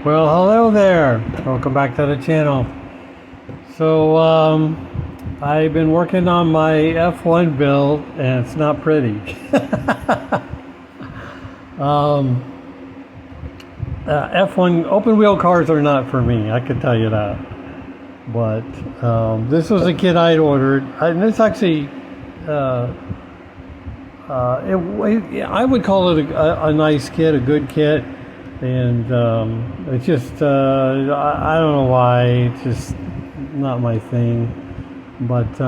Well, hello there. Welcome back to the channel. So, I've been working on my F1 build, and it's not pretty. F1 open wheel cars are not for me, I can tell you that. But this was a kit I'd ordered, and it's actually, I would call it a nice kit, a good kit. And it's just, I don't know why, it's just not my thing. But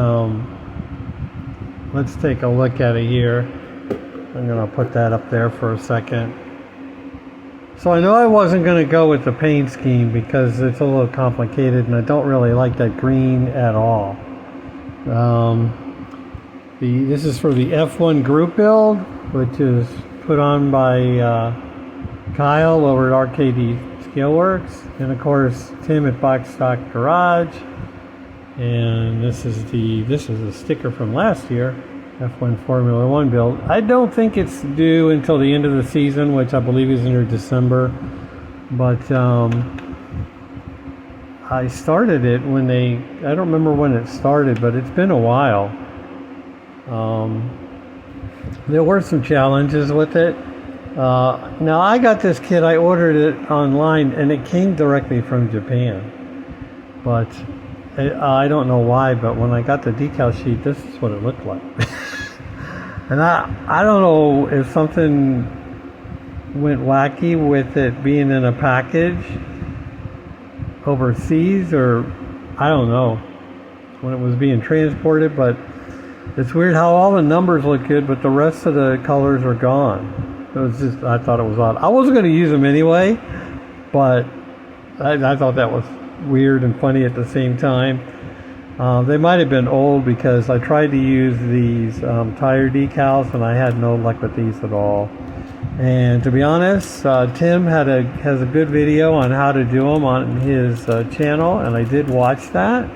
let's take a look at it here. I'm going to put that up there for a second. So I know I wasn't going to go with the paint scheme because it's a little complicated and I don't really like that green at all. This is for the F1 group build, which is put on by Kyle over at RKD Steelworks, and of course Tim at Box Stock Garage. And this is a sticker from last year, F1 Formula One build. I don't think it's due until the end of the season, which I believe is in December. But I started it when I don't remember when it started, but it's been a while. There were some challenges with it. Now I got this kit, I ordered it online and it came directly from Japan, but I don't know why, but when I got the decal sheet, this is what it looked like. And I don't know if something went wacky with it being in a package overseas, or I don't know when it was being transported, but it's weird how all the numbers look good but the rest of the colors are gone. It was just, I thought it was odd. I wasn't going to use them anyway, but I thought that was weird and funny at the same time. They might have been old because I tried to use these tire decals and I had no luck with these at all. And to be honest, Tim has a good video on how to do them on his channel, and I did watch that.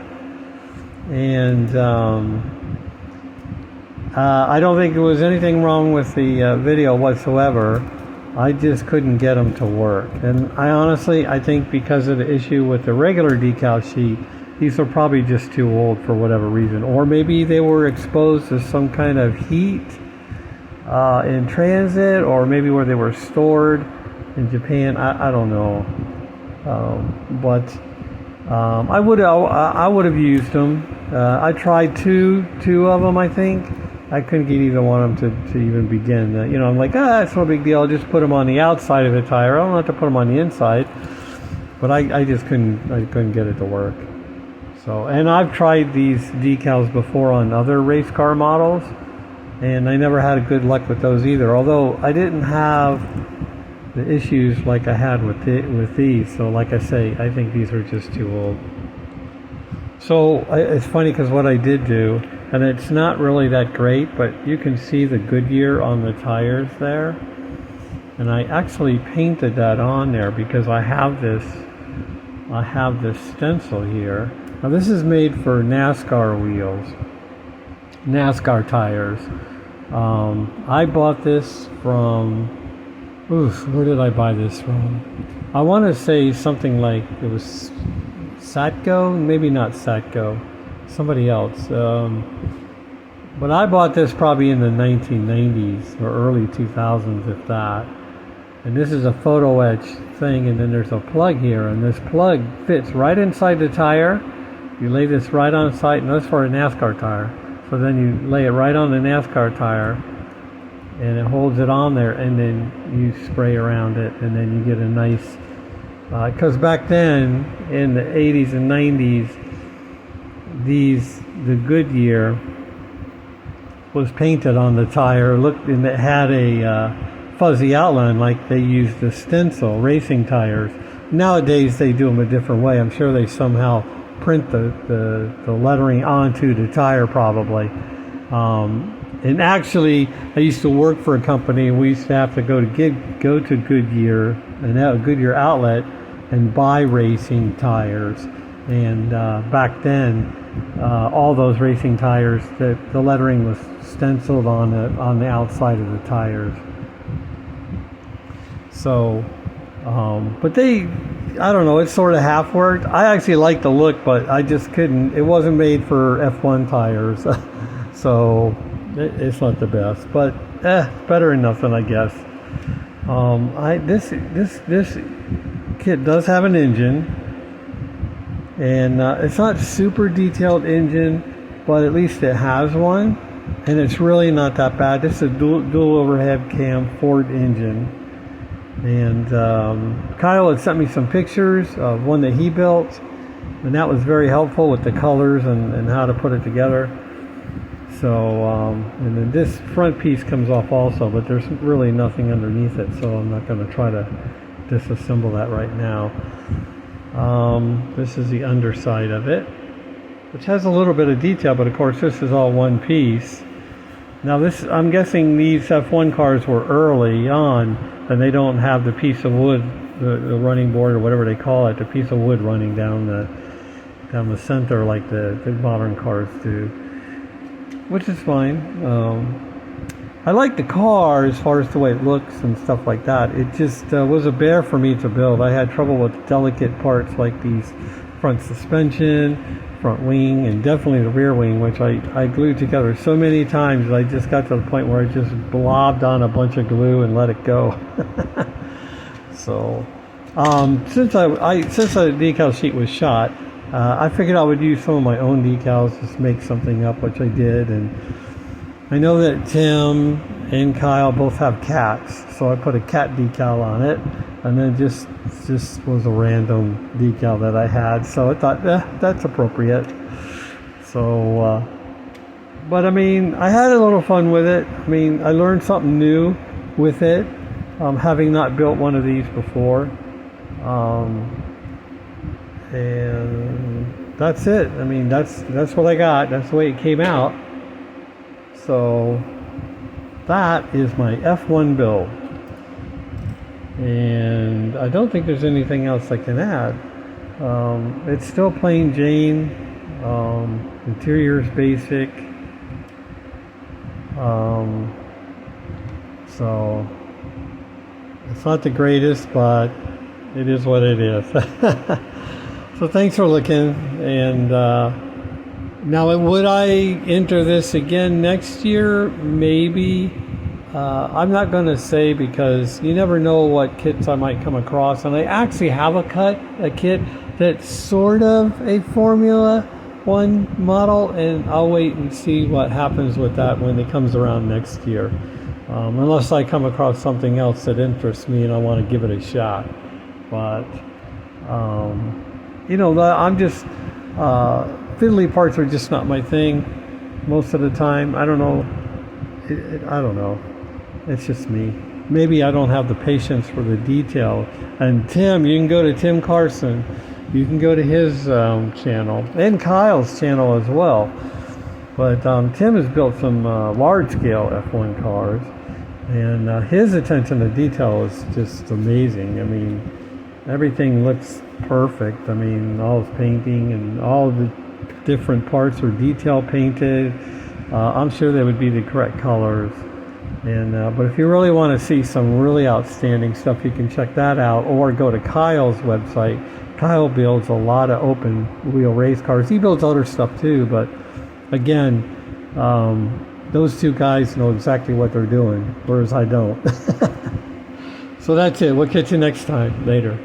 And I don't think there was anything wrong with the video whatsoever. I just couldn't get them to work. And I think because of the issue with the regular decal sheet, these are probably just too old for whatever reason. Or maybe they were exposed to some kind of heat in transit, or maybe where they were stored in Japan. I don't know. But I would have used them. I tried two of them, I think. I couldn't get either one of them to even begin. I'm like, it's no big deal. I'll just put them on the outside of the tire. I don't have to put them on the inside. But I just couldn't get it to work. So, and I've tried these decals before on other race car models, and I never had a good luck with those either. Although I didn't have the issues like I had with these. So, like I say, I think these are just too old. So it's funny because what I did do, and it's not really that great, but you can see the Goodyear on the tires there. And I actually painted that on there because I have this stencil here. Now this is made for NASCAR wheels, NASCAR tires. I bought this from, where did I buy this from? I want to say something like it was Satco, maybe not Satco, somebody else. But I bought this probably in the 1990s or early 2000s, if that. And this is a photo etch thing, and then there's a plug here, and this plug fits right inside the tire. You lay this right on site, and that's for a NASCAR tire. So then you lay it right on the NASCAR tire, and it holds it on there, and then you spray around it, and then you get a nice, because back then, in the 80s and 90s, the Goodyear was painted on the tire, and it had a fuzzy outline like they used the Stencil racing tires. Nowadays they do them a different way. I'm sure they somehow print the lettering onto the tire probably. And actually, I used to work for a company, and we used to have to go to Goodyear, a Goodyear outlet, and buy racing tires. And back then, all those racing tires, the lettering was stenciled on the outside of the tires. So But I don't know, it's sort of half worked. I actually like the look, but I just couldn't, it wasn't made for F1 tires. So it's not the best, but better than nothing, I guess. This kit does have an engine, and it's not super detailed engine, but at least it has one, and it's really not that bad. This is a dual overhead cam Ford engine. And Kyle had sent me some pictures of one that he built, and that was very helpful with the colors and how to put it together. So, and then this front piece comes off also, but there's really nothing underneath it, so I'm not going to try to disassemble that right now. This is the underside of it, which has a little bit of detail, but of course this is all one piece. Now this, I'm guessing these F1 cars were early on, and they don't have the piece of wood, the running board or whatever they call it, the piece of wood running down the center like the modern cars do, which is fine. I like the car as far as the way it looks and stuff like that. It just was a bear for me to build. I had trouble with delicate parts like these front suspension, front wing, and definitely the rear wing, which I glued together so many times that I just got to the point where I just blobbed on a bunch of glue and let it go. So since the decal sheet was shot, I figured I would use some of my own decals, just make something up, which I did. And I know that Tim and Kyle both have cats, so I put a cat decal on it, and then just was a random decal that I had, so I thought, that's appropriate. So, but I mean, I had a little fun with it. I mean, I learned something new with it, having not built one of these before. And that's it. I mean, that's what I got. That's the way it came out. So that is my F1 build. And I don't think there's anything else I can add. It's still plain Jane. Interior is basic. So it's not the greatest, but it is what it is. So thanks for looking. And now, would I enter this again next year? Maybe. I'm not going to say, because you never know what kits I might come across. And I actually have a kit that's sort of a Formula 1 model, and I'll wait and see what happens with that when it comes around next year. Unless I come across something else that interests me and I want to give it a shot. But, you know, I'm just... fiddly parts are just not my thing most of the time. I don't know. I don't know. It's just me. Maybe I don't have the patience for the detail. And Tim, you can go to Tim Carson. You can go to his channel and Kyle's channel as well. But Tim has built some large-scale F1 cars, and his attention to detail is just amazing. I mean, everything looks perfect. I mean, all his painting and all the different parts are detail painted. I'm sure they would be the correct colors. And but if you really want to see some really outstanding stuff, you can check that out, or go to Kyle's website. Kyle builds a lot of open wheel race cars. He builds other stuff too, but again, those two guys know exactly what they're doing, whereas I don't. So that's it. We'll catch you next time. Later.